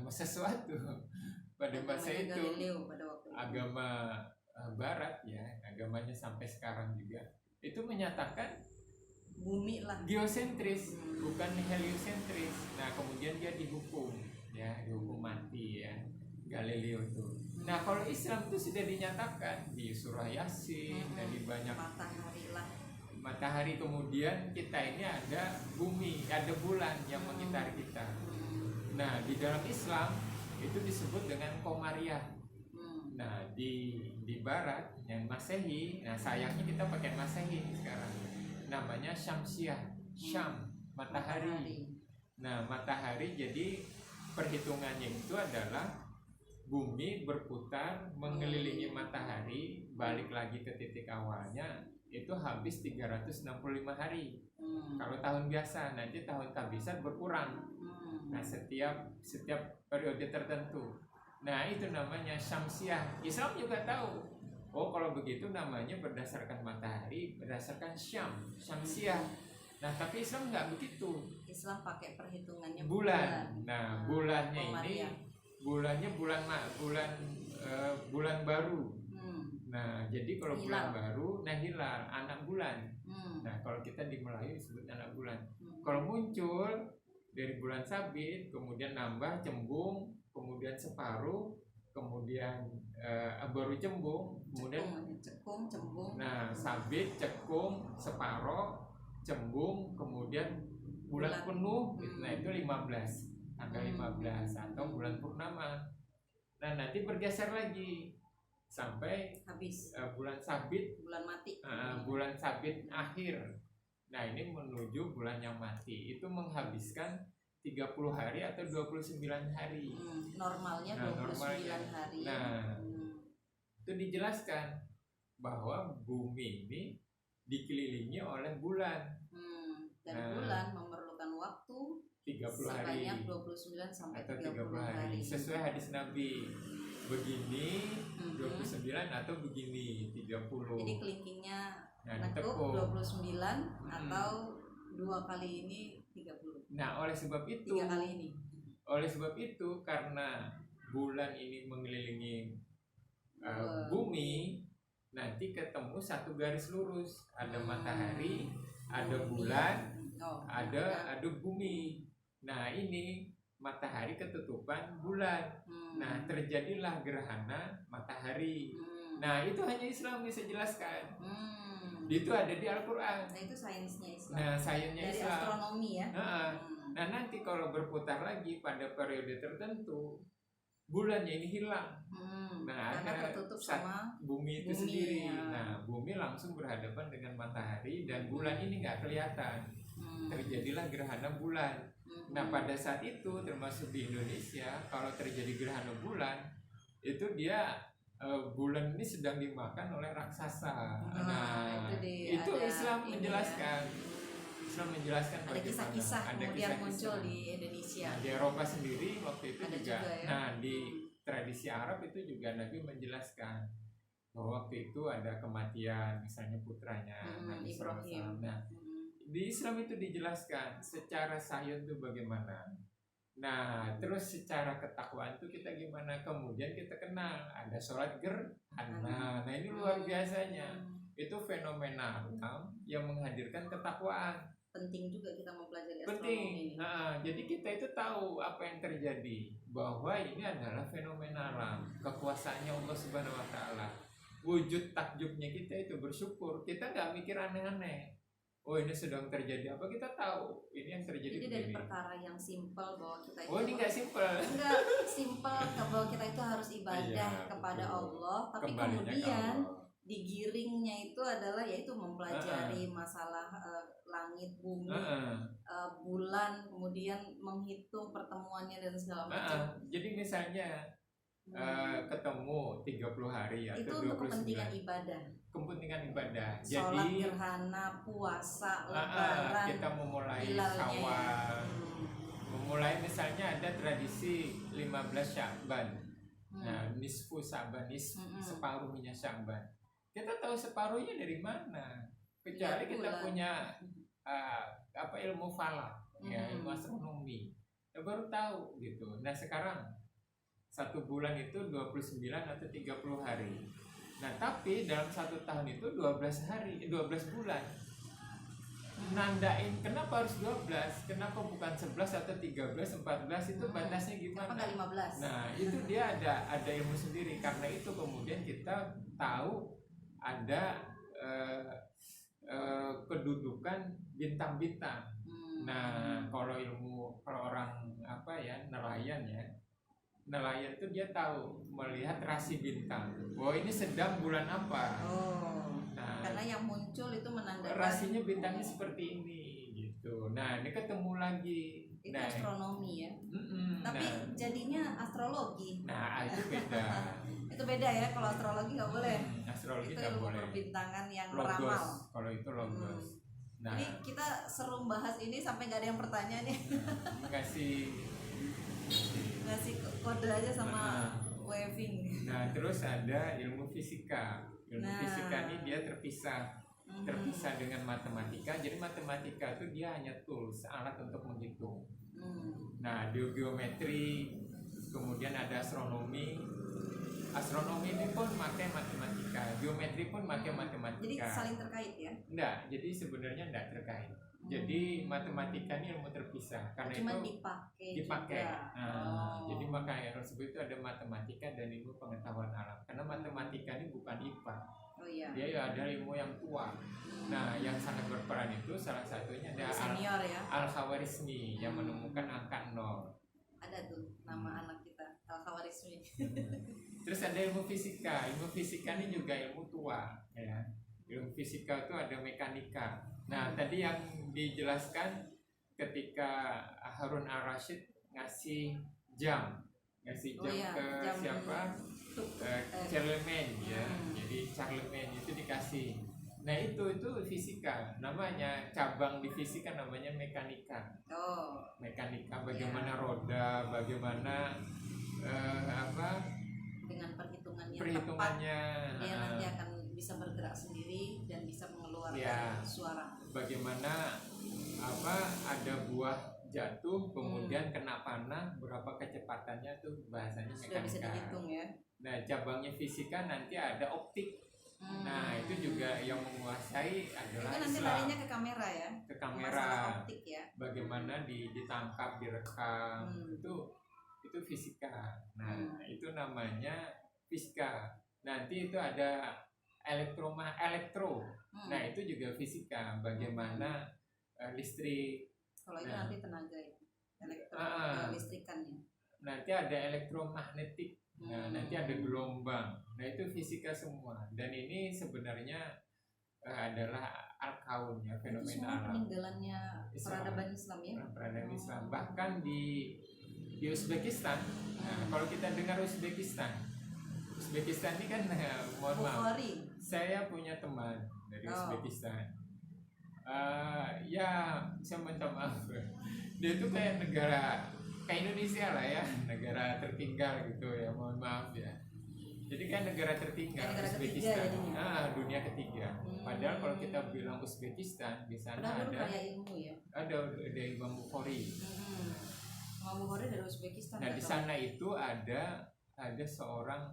sesuatu pada masa Agamanya itu, Galileo pada waktu itu. agama Barat ya, agamanya sampai sekarang juga itu menyatakan Bumi lah. geosentris, bukan heliosentris. Nah kemudian dia dihukum mati ya, Galileo itu. Nah kalau Islam itu sudah dinyatakan di surah Yasin dan di banyak Matahari lah. matahari, kemudian kita ini ada bumi, ada bulan yang mengitari kita. Nah di dalam Islam itu disebut dengan Komariah. Nah di Barat yang Masehi, nah sayangnya kita pakai Masehi sekarang, namanya Syamsiah, Syam, matahari. Nah matahari jadi perhitungannya itu adalah bumi berputar mengelilingi matahari, balik lagi ke titik awalnya itu habis 365 hari. Kalau tahun biasa, nanti tahun kabisat berkurang. Nah setiap periode tertentu. Nah itu namanya Syamsiah. Islam juga tahu. Oh kalau begitu namanya berdasarkan matahari, berdasarkan Syamsiah. Nah tapi Islam nggak begitu. Islam pakai perhitungannya bulan. Nah bulannya Komariah. bulannya bulan baru. Nah jadi kalau bulan baru, nah hilal, anak bulan. Nah kalau kita di Melayu disebut anak bulan. Kalau muncul dari bulan sabit, kemudian nambah cembung, kemudian separuh, kemudian baru cembung, kemudian cekung, cembung. Nah sabit, cekung, separuh, cembung, kemudian bulan penuh. Nah itu 15, tanggal 15 atau bulan purnama. Nah nanti bergeser lagi sampai habis bulan sabit, bulan mati, bulan sabit akhir. Nah ini menuju bulan yang mati, itu menghabiskan 30 hari atau 29 hari. Normalnya 29 hari. Nah itu dijelaskan bahwa bumi ini dikelilingi oleh bulan. Dan bulan memerlukan waktu 30 hari sebanyak 29 sampai atau 30 hari. Sesuai hadis Nabi. Begini 29 atau begini 30. Jadi kelingkingnya nekuk 29 atau 2 kali ini 30. Nah, oleh sebab itu 3 kali ini. Oleh sebab itu karena bulan ini mengelilingi bumi, nanti ketemu satu garis lurus, ada matahari, ada bulan, ada bumi. Nah, ini matahari ketutupan bulan. Nah, terjadilah gerhana matahari. Nah, itu hanya Islam bisa jelaskan. Itu ada di Al-Qur'an. Nah, itu sainsnya Islam. Nah, sainsnya dari Islam. astronomi ya. Nah, nanti kalau berputar lagi pada periode tertentu, bulannya ini hilang. Nah, karena tertutup sama bumi itu sendiri. Ya. Nah, bumi langsung berhadapan dengan matahari dan bulan ini nggak kelihatan. Terjadilah gerhana bulan. Nah pada saat itu termasuk di Indonesia kalau terjadi gerhana bulan itu dia bulan ini sedang dimakan oleh raksasa. Nah itu Islam menjelaskan. Islam menjelaskan ada kisah-kisah kemudian muncul di Indonesia. Nah, di Eropa sendiri waktu itu ada juga. ya? Nah di tradisi Arab itu juga Nabi menjelaskan bahwa waktu itu ada kematian misalnya putranya Nabi Ibrahim. Nah di Islam itu dijelaskan secara sains itu bagaimana. Nah, terus secara ketakwaan itu kita gimana? Kemudian kita kenal ada sholat gerhana. Nah, ini luar biasanya. Itu fenomenal yang menghadirkan ketakwaan. Penting juga kita mempelajari penting. Astronomi ini. Nah, jadi kita itu tahu apa yang terjadi, bahwa ini adalah fenomena alam, kekuasaannya Allah Subhanahu Wa Taala. Wujud takjubnya kita itu bersyukur. Kita nggak mikir aneh-aneh. Oh ini sedang terjadi apa, kita tahu ini yang terjadi. Jadi dari perkara yang simpel bahwa kita itu ini nggak simpel. Enggak simpel bahwa kita itu harus ibadah kepada Allah, tapi kemudian digiringnya itu adalah yaitu mempelajari masalah langit, bumi, bulan, kemudian menghitung pertemuannya dan segala macam. Jadi misalnya ketemu 30 hari atau 29 itu untuk kepentingan ibadah. Kepentingan ibadah. Sholat Jadi gerhana, puasa, lebaran, kita memulai Syawal. Memulai misalnya ada tradisi 15 Sya'ban. Nah, nisfu Sya'ban, separuhnya Sya'ban. Kita tahu separuhnya dari mana? kecuali kita bulan. punya ilmu falak, ya, ilmu astronomi, ya baru tahu gitu. Nah sekarang 1 bulan itu 29 atau 30 hari. Nah tapi dalam 1 tahun itu 12 hari, 12 bulan. Nandain kenapa harus 12? Kenapa bukan 11 atau 13, 14? Itu batasnya gimana? Kenapa nggak 15? Nah, itu dia ada ilmu sendiri. Karena itu kemudian kita tahu ada kedudukan bintang-bintang. Nah, kalau orang nelayan itu dia tahu melihat rasi bintang. Oh, ini sedang bulan apa? Nah, karena yang muncul itu menandakan rasinya bintangnya seperti ini gitu. Nah, ini ketemu lagi. Itu Nah, astronomi ya. Tapi jadinya astrologi. Nah, itu beda. Itu beda ya, kalau astrologi nggak boleh. Astrologi Itu nggak ilmu boleh. perbintangan yang Logos. meramal. Kalau itu logos. Nah, Ini kita seru bahas ini sampai nggak ada yang bertanya nih. Ngasih kode aja sama waving. Nah, terus ada ilmu fisika. Ilmu fisika ini dia terpisah dengan matematika. Jadi matematika itu dia hanya tools, alat untuk menghitung. Nah, di geometri, kemudian ada astronomi. Astronomi ini pun pakai matematika, geometri pun pakai matematika. Jadi saling terkait ya? Enggak, jadi sebenarnya enggak terkait. Jadi matematika ini ilmu terpisah karena cuma itu dipakai. Nah, jadi makanya harus sebut itu ada matematika dan ilmu pengetahuan alam. Karena matematika ini bukan IPA. Dia ya ada ilmu yang tua. Nah, yang sangat berperan itu salah satunya ada senior ya. Al-Khawarizmi yang menemukan angka 0. Ada tuh nama anak kita, Al-Khawarizmi. Terus ada ilmu fisika. Ilmu fisika ini juga ilmu tua, ya. Ilmu fisika itu ada mekanika. Nah, tadi yang dijelaskan ketika Harun Ar-Rasyid ngasih jam ke jam siapa? Charlemagne ya. Jadi Charlemagne itu dikasih. Nah, itu fisika. Namanya cabang di fisika namanya mekanika. Mekanika bagaimana roda, bagaimana dengan perhitungannya tepat, dia nanti akan bisa bergerak sendiri dan bisa mengeluarkan suara. Bagaimana ada buah jatuh kemudian kena panah, berapa kecepatannya tuh bahasanya mekanika. Sudah bisa dihitung ya. Nah, cabangnya fisika nanti ada optik. Nah, itu juga yang menguasai adalah itu nanti Islam. larinya ke kamera ya. Ke kamera. Masalah optik ya. Bagaimana ditangkap, direkam. Itu fisika. Nah, itu namanya fisika. Nanti itu ada elektro. Nah, itu juga fisika. Bagaimana listrik. Kalau itu nanti tenaga ya. Listrikannya. Nanti ada elektromagnetik. Nah, nanti ada gelombang. Nah, itu fisika semua. Dan ini sebenarnya adalah al-kaun ya, fenomena alam. Peninggalannya peradaban Islam ya. Peradaban Islam. Bahkan di Uzbekistan. Nah, kalau kita dengar Uzbekistan ini kan mohon maaf. Saya punya teman dari Uzbekistan. Ya, saya minta maaf. Dia itu kayak negara kayak Indonesia lah ya, negara tertinggal gitu ya, mohon maaf ya. Jadi kan negara tertinggal Uzbekistan, dunia ketiga. Padahal kalau kita bilang Uzbekistan di sana ada ilmu ya. Ada Imam Bukhari. Imam Bukhari dari Uzbekistan. Nah, di sana itu ada seorang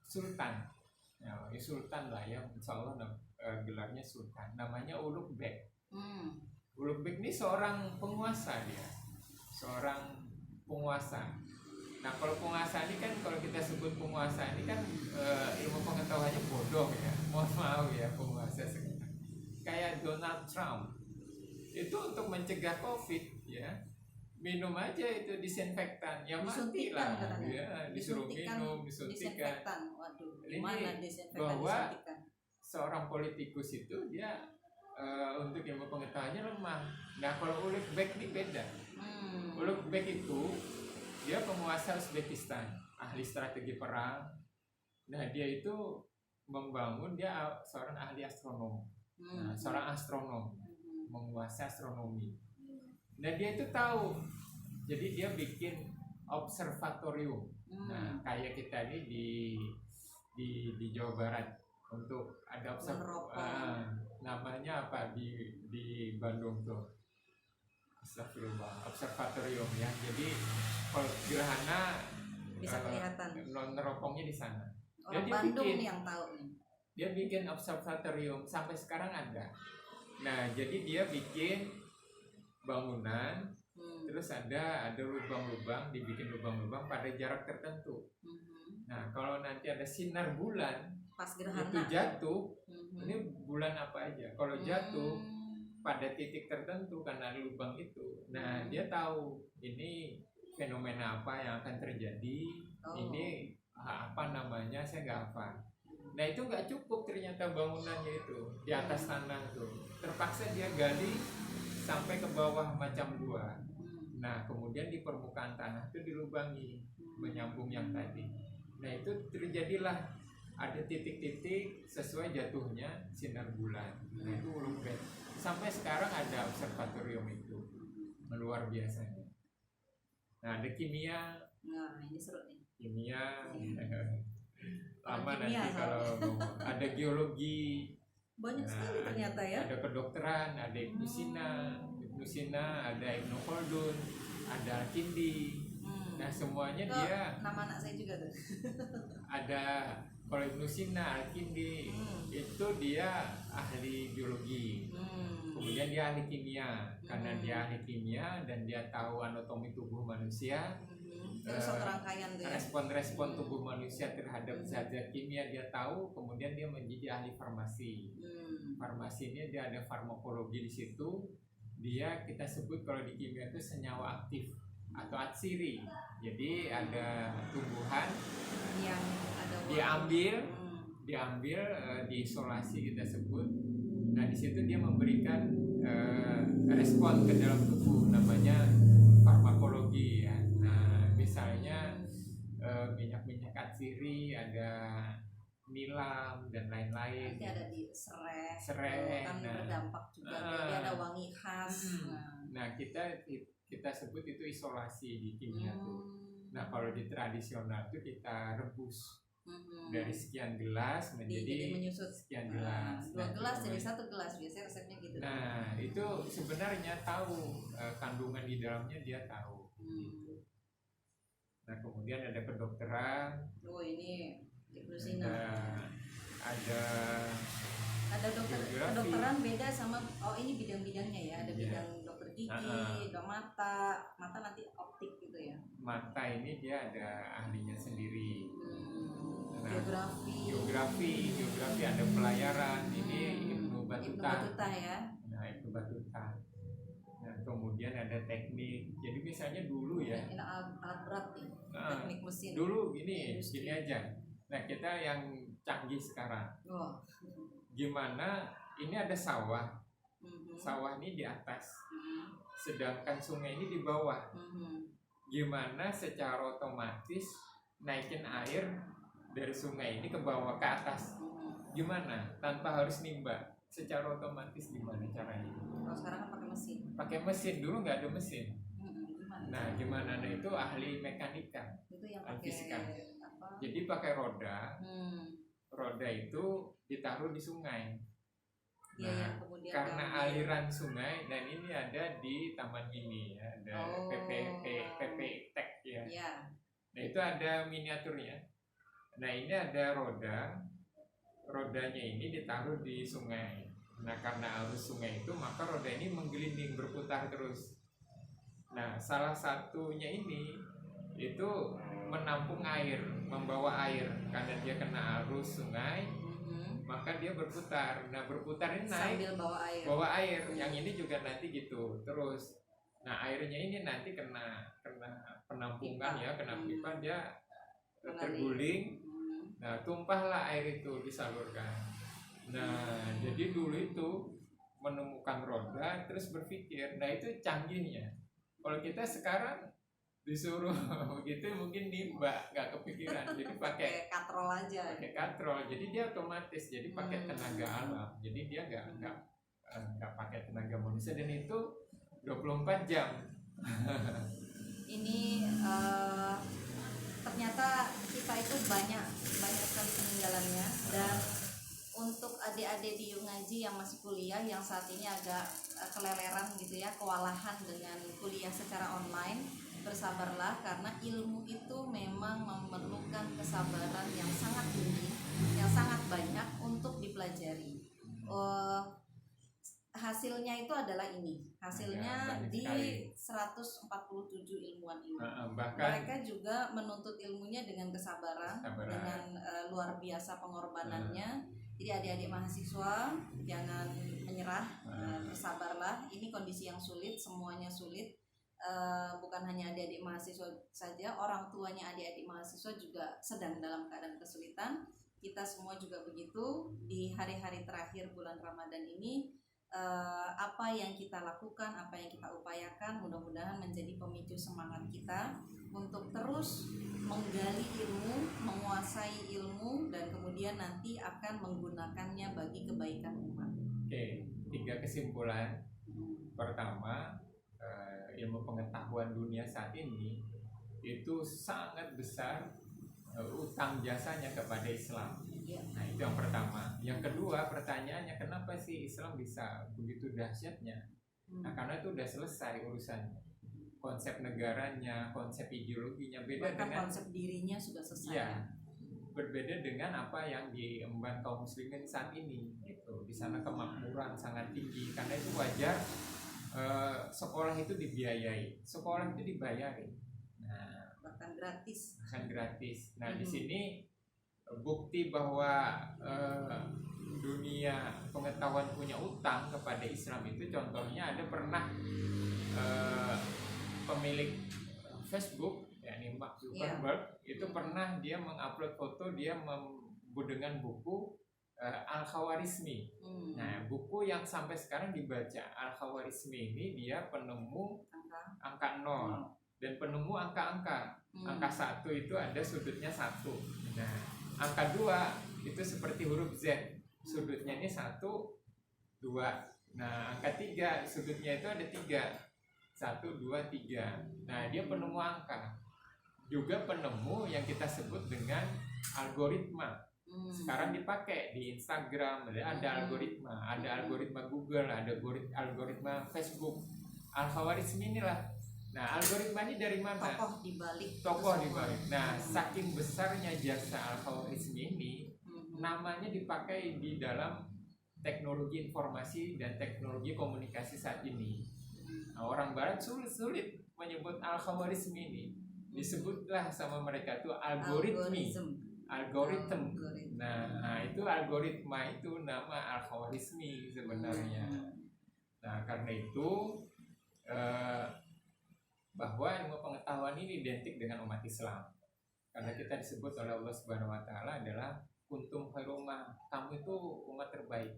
sultan. Ya, sultan lah ya, insya Allah gelarnya sultan. Namanya Ulugh Bek. Ulugh Bek ini seorang penguasa dia. Seorang penguasa. Nah, kalau penguasa ini kan, kalau kita sebut penguasa ini kan ilmu pengetahuannya bodoh ya. Mohon maaf ya, penguasa sekarang. Kayak Donald Trump. Itu untuk mencegah COVID ya. Minum aja itu disinfektan. Ya mati lah. Ya, disuruh minum, disuntikan. Waduh, gimana disinfektan bahwa disuntikan? Seorang politikus itu dia untuk ilmu pengetahuannya lemah. Nah, kalau Ulugh Bek ini beda. Ulugh Bek itu dia penguasa Uzbekistan, ahli strategi perang. Nah, dia itu membangun, dia seorang ahli astronom. Nah, seorang astronom, menguasai astronomi. Nah, dia itu tahu. Jadi dia bikin observatorium. Nah, kayak kita ini di Jawa Barat untuk ada namanya apa di Bandung tuh, Astagfirullah, observatorium ya. Jadi kalau gerhana Bisa kelihatan. neropongnya di sana. Orang Dia Bandung bikin- nih yang tahu nih. Dia bikin observatorium sampai sekarang ada. Nah, jadi dia bikin bangunan, terus ada lubang-lubang, dibikin lubang-lubang pada jarak tertentu. Nah, kalau nanti ada sinar bulan Pas gerhana itu jatuh, Mhm. ini bulan apa aja, kalau jatuh pada titik tertentu karena lubang itu, nah dia tahu ini fenomena apa yang akan terjadi, ini apa namanya, saya nggak hafal. Nah itu nggak cukup, ternyata bangunannya itu di atas tanah tuh terpaksa dia gali sampai ke bawah macam gua. Nah kemudian di permukaan tanah itu dilubangi menyambung yang tadi. Nah itu terjadilah ada titik-titik sesuai jatuhnya sinar bulan. Nah itu ulumret. Sampai sekarang ada observatorium itu, luar biasanya. Nah ada kimia. Nah ini seru nih. Kimia. Lama Kimia, nanti kalau ngomong. Ada geologi. Banyak sekali ternyata ya. Ada kedokteran, ada Ibnu Sina, ada Ibnu Khaldun, ada Al-Kindi. Nah semuanya dia. Nama anak saya juga tuh. Ada kalau Ibnu Sina, Al-Kindi itu dia ahli biologi. Kemudian dia ahli kimia, karena dia ahli kimia dan dia tahu anatomi tubuh manusia. Terus rangkaian tuh ya. Respon-respon tubuh manusia terhadap zat-zat kimia dia tahu, kemudian dia menjadi ahli farmasi. Farmasi ini dia ada farmakologi di situ. Dia kita sebut kalau di kimia itu senyawa aktif atau atsiri. Jadi ada tumbuhan yang ada diambil diisolasi kita sebut. Nah di situ dia memberikan respon ke dalam tubuh, namanya farmakologi ya. Nah misalnya minyak-minyak atsiri, ada nilam dan lain-lain. Nanti ada di serai kan berdampak juga. Jadi ada wangi khas. Nah kita sebut itu isolasi di kimia tuh. Nah kalau di tradisional itu kita rebus dari sekian gelas menjadi menyusut sekian gelas. 2 gelas jadi 1 gelas, biasanya resepnya gitu. Nah itu sebenarnya tahu kandungan di dalamnya, dia tahu. Nah kemudian ada kedokteran. Oh ini Ibnu Sina. Ada kedokteran beda sama ini bidang-bidangnya ya. Ada bidang dokter gigi, mata nanti optik gitu ya. Mata ini dia ada ahlinya sendiri. Nah, geografi ada pelayaran. Ini Ibnu Batuta ya. Nah Ibnu Batuta. Nah kemudian ada teknik. Jadi misalnya dulu ya. Ini alat berat nih. Teknik mesin. Dulu gini aja. Nah kita yang canggih sekarang. Gimana? Ini ada sawah. Sawah ini di atas. Sedangkan sungai ini di bawah. Gimana secara otomatis naikin air dari sungai ini ke bawah ke atas? Gimana? Tanpa harus nimba. Secara otomatis gimana caranya? Kalau sekarang kan pakai mesin. Pakai mesin, dulu nggak ada mesin. Gimana? Nah, gimana? Nah itu ahli mekanika. Itu yang pakai fisika. Jadi pakai roda. Roda itu ditaruh di sungai. Nah, karena aliran sungai, dan ini ada di taman ini ya, ada PP Tech ya. Nah itu ada miniaturnya. Nah ini ada rodanya ini ditaruh di sungai. Nah karena arus sungai itu, maka roda ini menggelinding, berputar terus. Nah salah satunya ini itu menampung air, membawa air, karena dia kena arus sungai, maka dia berputar. Nah berputar ini naik sambil bawa air. Yang ini juga nanti gitu terus. Nah airnya ini nanti kena penampungan ya, kena pipa, dia terguling. Nah tumpahlah air itu, disalurkan. Nah jadi dulu itu menemukan roda terus berpikir. Nah itu canggihnya. Kalau kita sekarang disuruh begitu mungkin nimba, nggak kepikiran. Jadi pakai katrol aja. Pakai katrol, jadi dia otomatis. Jadi pakai tenaga alam. Jadi dia nggak pakai tenaga manusia, dan itu 24 jam. Ini ternyata kita itu banyak sekali peninggalannya, dan untuk adik-adik adik-adik di Yuk Ngaji yang masih kuliah yang saat ini agak keleleran gitu ya, kewalahan dengan kuliah secara online, bersabarlah karena ilmu itu memang memerlukan kesabaran yang sangat tinggi, yang sangat banyak untuk dipelajari. Hasilnya itu adalah ini, hasilnya banyak di sekali. 147 ilmuwan ini. Bahkan Mereka juga menuntut ilmunya dengan kesabaran. Dengan luar biasa pengorbanannya. Jadi adik-adik mahasiswa jangan menyerah, bersabarlah. Ini kondisi yang sulit, semuanya sulit. Bukan hanya adik-adik mahasiswa saja, orang tuanya adik-adik mahasiswa juga sedang dalam keadaan kesulitan. Kita semua juga begitu. Di hari-hari terakhir bulan Ramadan ini, apa yang kita lakukan, apa yang kita upayakan, mudah-mudahan menjadi pemicu semangat kita untuk terus menggali ilmu, menguasai ilmu, dan kemudian nanti akan menggunakannya bagi kebaikan umat. Oke, 3 kesimpulan. Pertama, ilmu pengetahuan dunia saat ini itu sangat besar utang jasanya kepada Islam. Nah, itu yang pertama. Yang kedua, pertanyaannya kenapa sih Islam bisa begitu dahsyatnya? Nah, karena itu udah selesai urusannya. Konsep negaranya, konsep ideologinya beda. Bahkan dengan konsep dirinya sudah selesai. Ya, berbeda dengan apa yang diemban kaum muslimin saat ini. Gitu. Di sana kemakmuran sangat tinggi. Karena itu wajar sekolah itu dibiayai, sekolah itu dibayari. Nah, bahkan gratis. Nah, di sini bukti bahwa dunia pengetahuan punya utang kepada Islam itu contohnya ada pernah pemilik Facebook yakni Mark Zuckerberg itu pernah dia mengupload foto dia dengan buku Al-Khawarizmi. Nah, buku yang sampai sekarang dibaca. Al-Khawarizmi ini dia penemu angka 0 dan penemu angka-angka. Angka 1 itu ada sudutnya 1. Nah, angka 2 itu seperti huruf Z. Sudutnya ini 1, 2. Nah, angka 3 sudutnya itu ada 3. 1, 2, 3. Nah, dia penemu angka. Juga penemu yang kita sebut dengan algoritma. Sekarang dipakai di Instagram, ada algoritma Google, ada algoritma Facebook. Al-Khawarizmi inilah. Nah, algoritma ini dari mana? Tokoh di balik. Nah, saking besarnya jasa Al-Khawarizmi ini, namanya dipakai di dalam teknologi informasi dan teknologi komunikasi saat ini. Nah, orang Barat sulit menyebut Al-Khawarizmi ini. Disebutlah sama mereka tuh algoritma. Nah, itu algoritma itu nama Al-Khawarizmi sebenarnya. Nah, karena itu bahwa ilmu pengetahuan ini identik dengan umat Islam. Karena kita disebut oleh Allah Subhanahu wa taala adalah kuntum khairum ummah. Kamu itu umat terbaik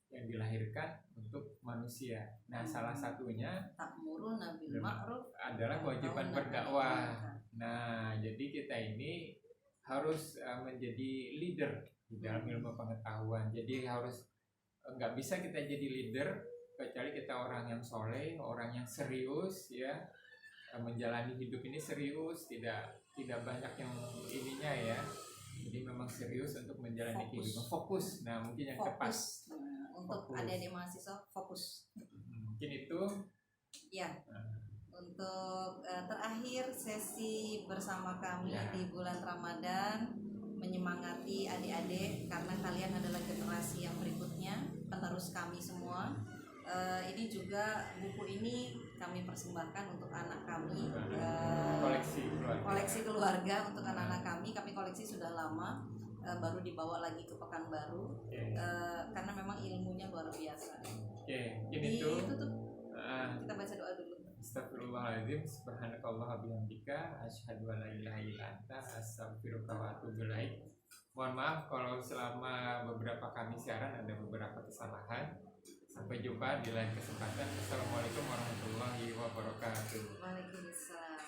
yang dilahirkan untuk manusia. Nah, salah satunya ta'muruna bil ma'ruf adalah kewajiban berdakwah. Nah, jadi kita ini harus menjadi leader di dalam ilmu pengetahuan. Jadi harus nggak bisa kita jadi leader kecuali kita orang yang soleh, orang yang serius ya, menjalani hidup ini serius, tidak banyak yang ininya ya. Jadi memang serius untuk menjalani kehidupan, fokus. Nah, mungkin yang tepat untuk adik-adik mahasiswa fokus. Mungkin itu ya. Untuk terakhir sesi bersama kami di bulan Ramadan, menyemangati adik-adik karena kalian adalah generasi yang berikutnya, penerus kami semua. Ini juga buku ini kami persembahkan untuk anak kami, koleksi keluarga untuk anak-anak kami. Kami koleksi sudah lama, baru dibawa lagi ke Pekanbaru, karena memang ilmunya luar biasa. Kita baca doa dulu. Astagfirullahaladzim, subhanakallah bihamdika, asyhadu an la ilaha illa anta, astaghfiruka wa atubu ilaik. Mohon maaf kalau selama beberapa kali siaran ada beberapa kesalahan. Sampai jumpa di lain kesempatan. Assalamualaikum warahmatullahi wabarakatuh. Waalaikumsalam.